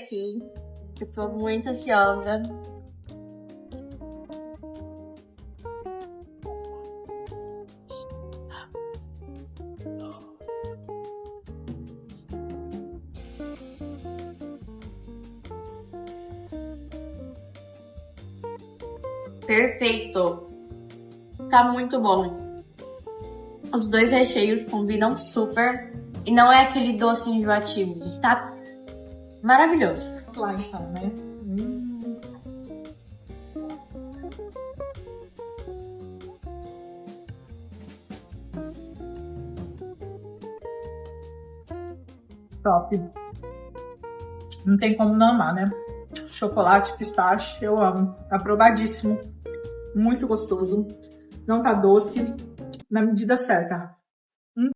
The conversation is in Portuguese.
aqui. Eu tô muito ansiosa. Perfeito. Tá muito bom. Os dois recheios combinam super. E não é aquele doce enjoativo. Tá maravilhoso. Lá então, né? Top. Não tem como não amar, né? Chocolate, pistache, eu amo. Aprovadíssimo. Muito gostoso. Não tá doce. Na medida certa.